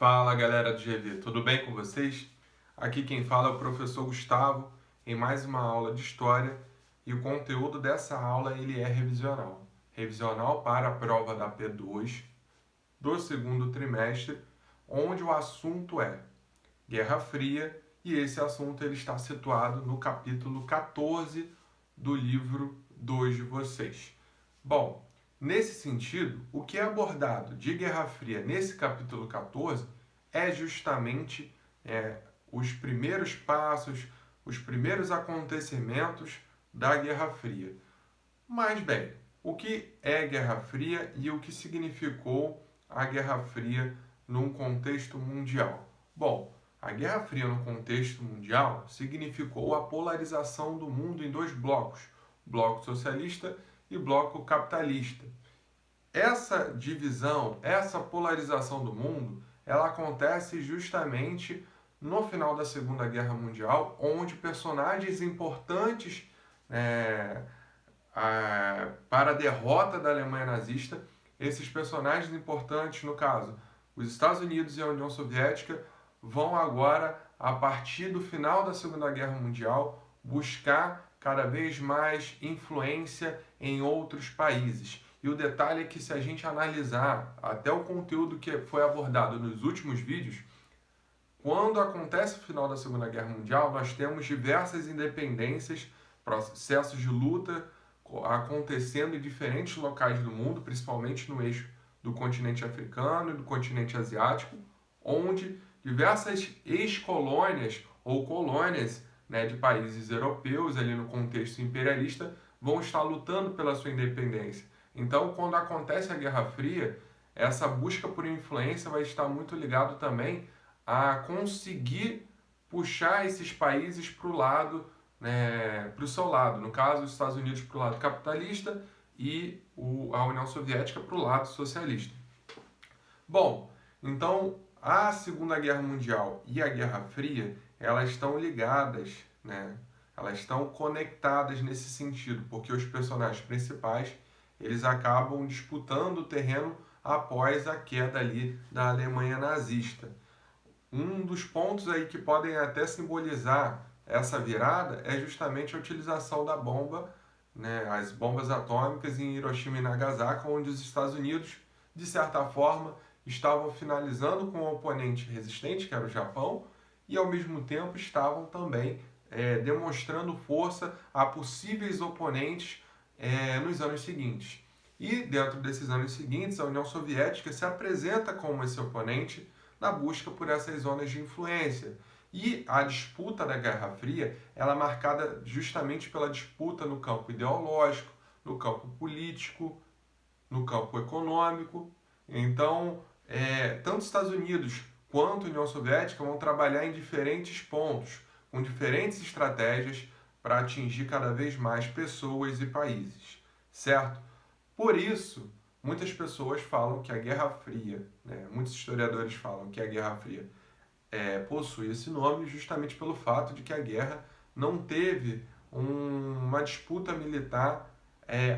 Fala galera do GV, tudo bem com vocês? Aqui quem fala é o professor Gustavo em mais uma aula de História e o conteúdo dessa aula ele é revisional. Revisional para a prova da P2 do segundo trimestre, onde o assunto é Guerra Fria e esse assunto ele está situado no capítulo 14 do livro 2 de vocês. Bom, nesse sentido, o que é abordado de Guerra Fria nesse capítulo 14 é justamente os primeiros passos, os primeiros acontecimentos da Guerra Fria. Mas bem, o que é Guerra Fria e o que significou a Guerra Fria num contexto mundial? Bom, a Guerra Fria no contexto mundial significou a polarização do mundo em dois blocos, bloco socialista e bloco capitalista. Essa divisão, essa polarização do mundo, ela acontece justamente no final da Segunda Guerra Mundial, onde personagens importantes para a derrota da Alemanha nazista, esses personagens importantes, no caso, os Estados Unidos e a União Soviética, vão agora, a partir do final da Segunda Guerra Mundial, buscar cada vez mais influência em outros países. E o detalhe é que se a gente analisar até o conteúdo que foi abordado nos últimos vídeos, quando acontece o final da Segunda Guerra Mundial, nós temos diversas independências, processos de luta acontecendo em diferentes locais do mundo, principalmente no eixo do continente africano e do continente asiático, onde diversas ex-colônias ou colônias de países europeus, ali no contexto imperialista, vão estar lutando pela sua independência. Então, quando acontece a Guerra Fria, essa busca por influência vai estar muito ligado também a conseguir puxar esses países para o lado, para o seu lado. No caso, os Estados Unidos para o lado capitalista e a União Soviética para o lado socialista. Bom, então a Segunda Guerra Mundial e a Guerra Fria, elas estão ligadas, elas estão conectadas nesse sentido, porque os personagens principais, eles acabam disputando o terreno após a queda ali da Alemanha nazista. Um dos pontos aí que podem até simbolizar essa virada é justamente a utilização da bomba, as bombas atômicas em Hiroshima e Nagasaki, onde os Estados Unidos, de certa forma, estavam finalizando com um oponente resistente, que era o Japão, e ao mesmo tempo estavam também demonstrando força a possíveis oponentes nos anos seguintes. E dentro desses anos seguintes, a União Soviética se apresenta como esse oponente na busca por essas zonas de influência. E a disputa da Guerra Fria ela é marcada justamente pela disputa no campo ideológico, no campo político, no campo econômico. Então, tanto os Estados Unidos quanto a União Soviética vão trabalhar em diferentes pontos, com diferentes estratégias para atingir cada vez mais pessoas e países, certo? Por isso, muitas pessoas falam que a Guerra Fria, muitos historiadores falam que a Guerra Fria possui esse nome justamente pelo fato de que a guerra não teve uma disputa militar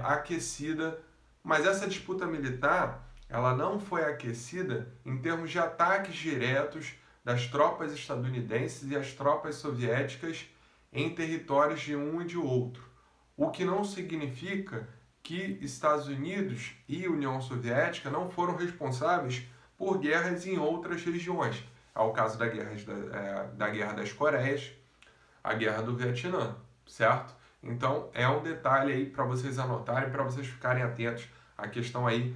aquecida, mas essa disputa militar ela não foi aquecida em termos de ataques diretos das tropas estadunidenses e as tropas soviéticas em territórios de um e de outro, o que não significa que Estados Unidos e União Soviética não foram responsáveis por guerras em outras regiões. É o caso da Guerra das Coreias, a Guerra do Vietnã, certo? Então, é um detalhe aí para vocês anotarem, para vocês ficarem atentos à questão aí,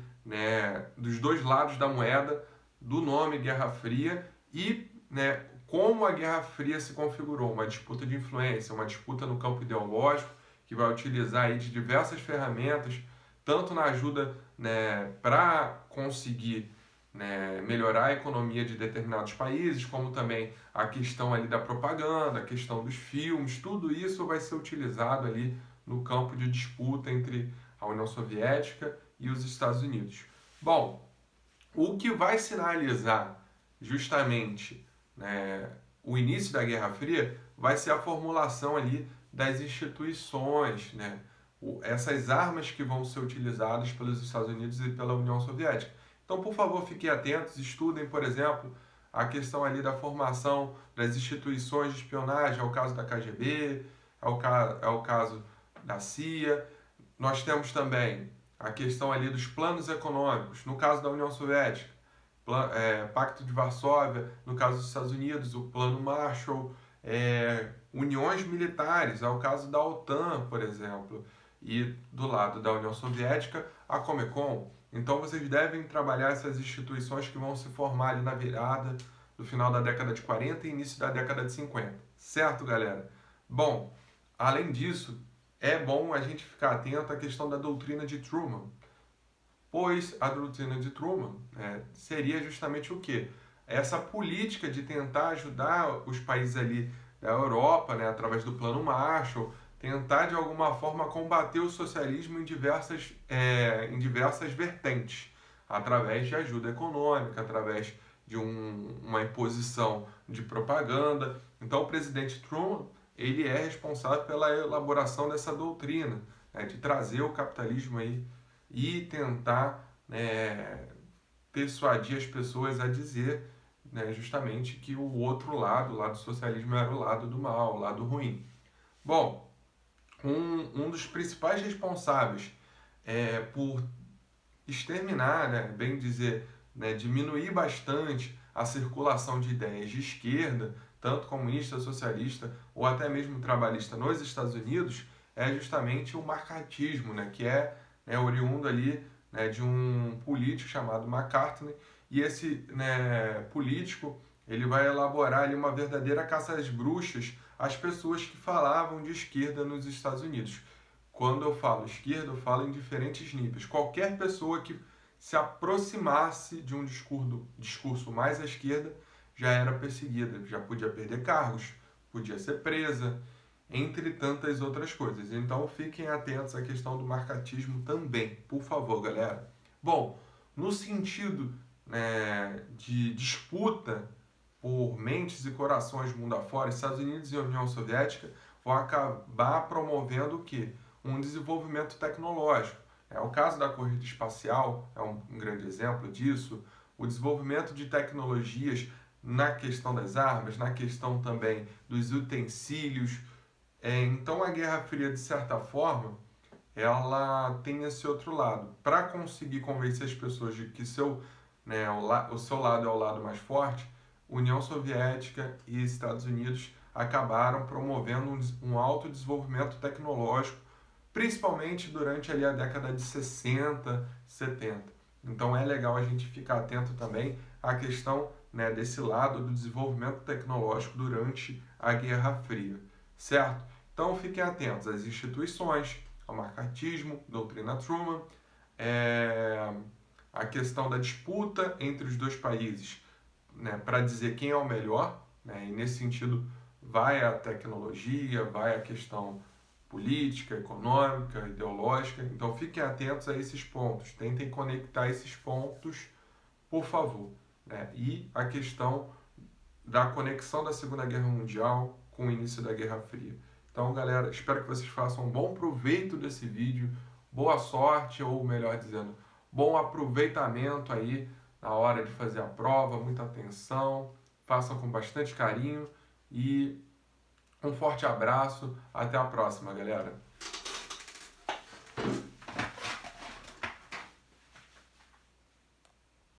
dos dois lados da moeda, do nome Guerra Fria e como a Guerra Fria se configurou, uma disputa de influência, uma disputa no campo ideológico, que vai utilizar aí de diversas ferramentas, tanto na ajuda para conseguir melhorar a economia de determinados países, como também a questão ali da propaganda, a questão dos filmes, tudo isso vai ser utilizado ali no campo de disputa entre a União Soviética e os Estados Unidos. Bom, o que vai sinalizar justamente o início da Guerra Fria vai ser a formulação ali das instituições, essas armas que vão ser utilizadas pelos Estados Unidos e pela União Soviética. Então, por favor, fiquem atentos, estudem, por exemplo, a questão ali da formação das instituições de espionagem, é o caso da KGB, é o caso da CIA. Nós temos também a questão ali dos planos econômicos, no caso da União Soviética, Pacto de Varsóvia, no caso dos Estados Unidos, o Plano Marshall, uniões militares, é o caso da OTAN, por exemplo, e do lado da União Soviética, a Comecon. Então vocês devem trabalhar essas instituições que vão se formar ali na virada do final da década de 40 e início da década de 50. Certo, galera? Bom, além disso, é bom a gente ficar atento à questão da doutrina de Truman, pois a doutrina de Truman seria justamente o quê? Essa política de tentar ajudar os países ali da Europa, né, através do Plano Marshall, tentar de alguma forma combater o socialismo em diversas vertentes, através de ajuda econômica, através de uma imposição de propaganda. Então o presidente Truman, ele é responsável pela elaboração dessa doutrina, né, de trazer o capitalismo aí e tentar persuadir as pessoas a dizer, né, justamente que o outro lado, o lado do socialismo, era o lado do mal, o lado ruim. Bom, um dos principais responsáveis por exterminar, né, bem dizer, né, diminuir bastante a circulação de ideias de esquerda, tanto comunista, socialista ou até mesmo trabalhista nos Estados Unidos, é justamente o macartismo, né, que é oriundo ali, né, de um político chamado McCartney, e esse, né, político ele vai elaborar ali uma verdadeira caça às bruxas às pessoas que falavam de esquerda nos Estados Unidos. Quando eu falo esquerda, eu falo em diferentes níveis. Qualquer pessoa que se aproximasse de um discurso mais à esquerda já era perseguida, já podia perder cargos, podia ser presa, entre tantas outras coisas. Então fiquem atentos à questão do marcatismo também, por favor, galera. Bom, no sentido, né, de disputa por mentes e corações mundo afora, Estados Unidos e União Soviética vão acabar promovendo o quê? Um desenvolvimento tecnológico. O caso da corrida espacial é um grande exemplo disso. O desenvolvimento de tecnologias na questão das armas, na questão também dos utensílios. Então a Guerra Fria, de certa forma, ela tem esse outro lado. Para conseguir convencer as pessoas de que o seu lado é o lado mais forte, União Soviética e Estados Unidos acabaram promovendo um alto desenvolvimento tecnológico, principalmente durante ali a década de 60, 70. Então é legal a gente ficar atento também à questão, né, desse lado do desenvolvimento tecnológico durante a Guerra Fria, certo? Então fiquem atentos às instituições, ao macartismo, doutrina Truman, a questão da disputa entre os dois países, né, para dizer quem é o melhor, né, e nesse sentido vai a tecnologia, vai a questão política, econômica, ideológica. Então fiquem atentos a esses pontos, tentem conectar esses pontos, por favor, né? E a questão da conexão da Segunda Guerra Mundial com o início da Guerra Fria. Então, galera, espero que vocês façam um bom proveito desse vídeo, boa sorte, ou melhor dizendo, bom aproveitamento aí na hora de fazer a prova, muita atenção, façam com bastante carinho e um forte abraço, até a próxima, galera.